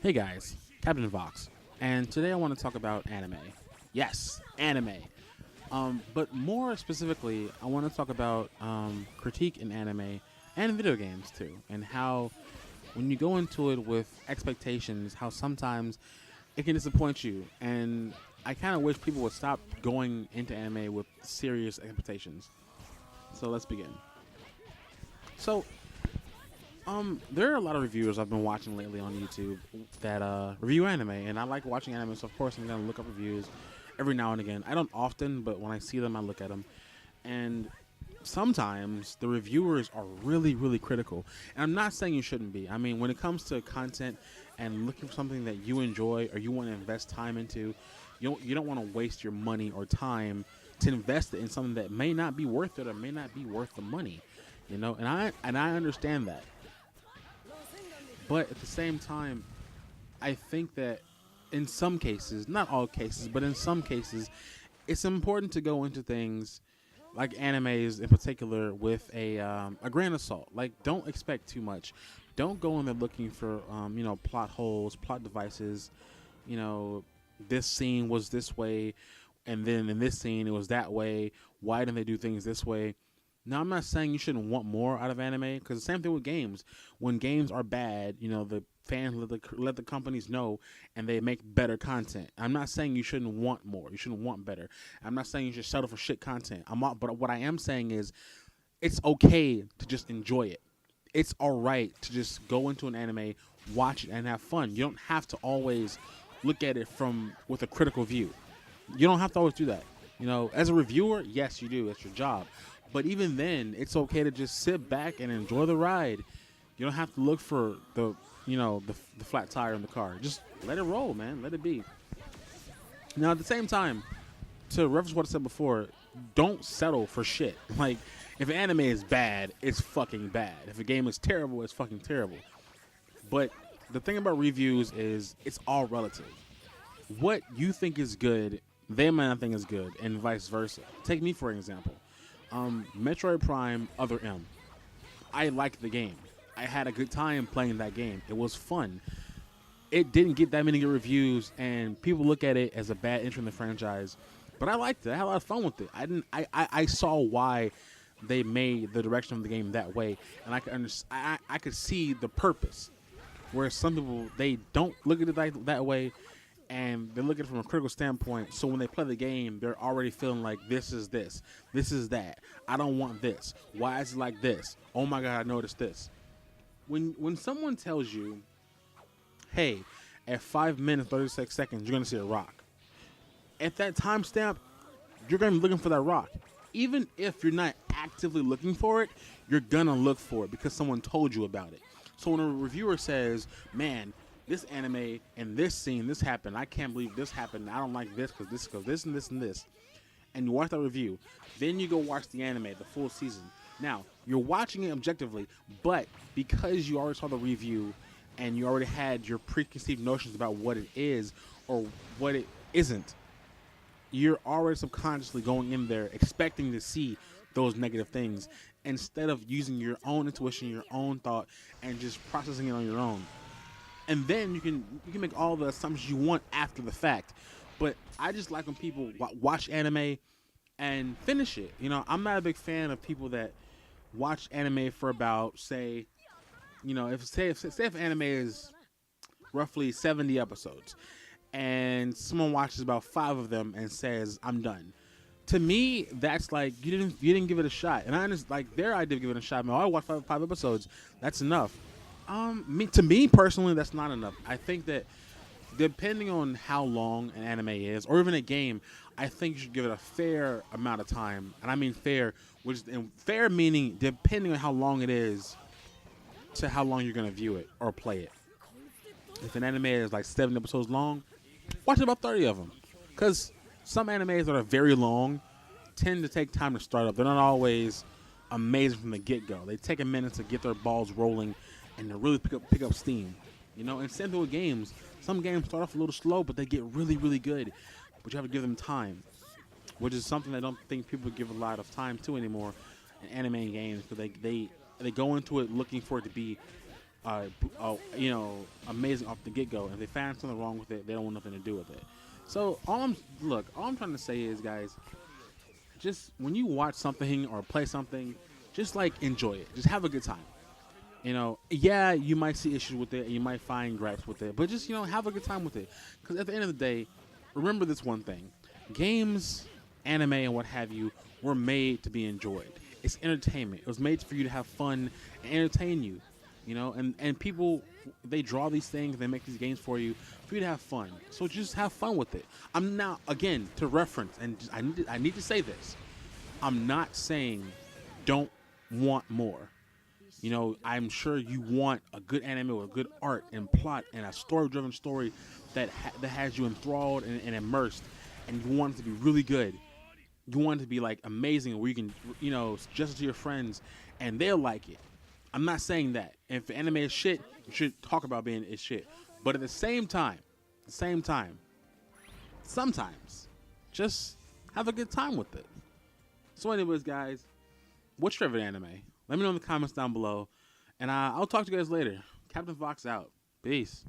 Hey guys, Captain Vox, and today I want to talk about anime. Yes, anime. But more specifically, I want to talk about critique in anime and video games too, and how when you go into it with expectations, how sometimes it can disappoint you. And I kind of wish people would stop going into anime with serious expectations. So let's begin. So there are a lot of reviewers I've been watching lately on YouTube that review anime, and I like watching anime. So of course I'm gonna look up reviews every now and again. I don't often, but when I see them, I look at them. And sometimes the reviewers are really, really critical. And I'm not saying you shouldn't be. I mean, when it comes to content and looking for something that you enjoy or you want to invest time into, you don't want to waste your money or time to invest it in something that may not be worth it or may not be worth the money. And I understand that. But at the same time, I think that in some cases, not all cases, but in some cases, it's important to go into things like animes in particular with a grain of salt. Like, don't expect too much. Don't go in there looking for plot holes, plot devices. You know, this scene was this way, and then in this scene it was that way. Why didn't they do things this way? Now, I'm not saying you shouldn't want more out of anime, because the same thing with games. When games are bad, the fans let the companies know, and they make better content. I'm not saying you shouldn't want more. You shouldn't want better. I'm not saying you should settle for shit content. But what I am saying is, it's okay to just enjoy it. It's all right to just go into an anime, watch it, and have fun. You don't have to always look at it with a critical view. You don't have to always do that. As a reviewer, yes, you do. It's your job. But even then, it's okay to just sit back and enjoy the ride. You don't have to look for the flat tire in the car. Just let it roll, man. Let it be. Now, at the same time, to reference what I said before, don't settle for shit. Like, if an anime is bad, it's fucking bad. If a game is terrible, it's fucking terrible. But the thing about reviews is it's all relative. What you think is good, they might not think is good, and vice versa. Take me for an example. Metroid Prime Other M. I liked the game. I had a good time playing that game. It was fun. It didn't get that many good reviews, and people look at it as a bad entry in the franchise. But I liked it. I had a lot of fun with it. I saw why they made the direction of the game that way, and I could see the purpose. Whereas some people, they don't look at it that way, and they look at it from a critical standpoint. So when they play the game, they're already feeling like this is that. I don't want this. Why is it like this? Oh my god, I noticed this. When someone tells you, hey, at 5 minutes 36 seconds, you're gonna see a rock. At that timestamp, you're gonna be looking for that rock. Even if you're not actively looking for it, you're gonna look for it because someone told you about it. So when a reviewer says, man, this anime and this scene, this happened. I can't believe this happened. I don't like this because this and this and this. And you watch that review. Then you go watch the anime, the full season. Now, you're watching it objectively, but because you already saw the review and you already had your preconceived notions about what it is or what it isn't, you're already subconsciously going in there expecting to see those negative things instead of using your own intuition, your own thought, and just processing it on your own. And then you can make all the assumptions you want after the fact. But I just like when people watch anime and finish it. I'm not a big fan of people that watch anime for about, say, if anime is roughly 70 episodes, and someone watches about 5 of them and says, I'm done. To me, that's like you didn't give it a shot. And I understand, like, their idea of giving it a shot. I watched five episodes. That's enough. To me personally, that's not enough. I think that depending on how long an anime is, or even a game, I think you should give it a fair amount of time. And I mean fair, fair meaning depending on how long it is to how long you're gonna view it or play it. If an anime is like 7 episodes long, watch about 30 of them. Because some animes that are very long tend to take time to start up. They're not always amazing from the get-go. They take a minute to get their balls rolling and to really pick up steam. And same thing with games. Some games start off a little slow, but they get really, really good. But you have to give them time, which is something I don't think people give a lot of time to anymore in anime games, because they go into it looking for it to be amazing off the get go. And if they find something wrong with it, they don't want nothing to do with it. So all I'm trying to say is, guys, just when you watch something or play something, just like enjoy it. Just have a good time. Yeah, you might see issues with it, and you might find gripes with it, but just have a good time with it. Because at the end of the day, remember this one thing: games, anime, and what have you were made to be enjoyed. It's entertainment. It was made for you to have fun and entertain you. And people, they draw these things, they make these games for you to have fun. So just have fun with it. I'm now, again, to reference, and I need to say this: I'm not saying don't want more. I'm sure you want a good anime with good art and plot and a story-driven story that has you enthralled and immersed, and you want it to be really good. You want it to be like amazing, where you can, suggest it to your friends and they'll like it. I'm not saying that. If anime is shit, you should talk about being it's shit. But at the same time, sometimes just have a good time with it. So, anyways, guys, what's your favorite anime? Let me know in the comments down below, and I'll talk to you guys later. Captain Fox out. Peace.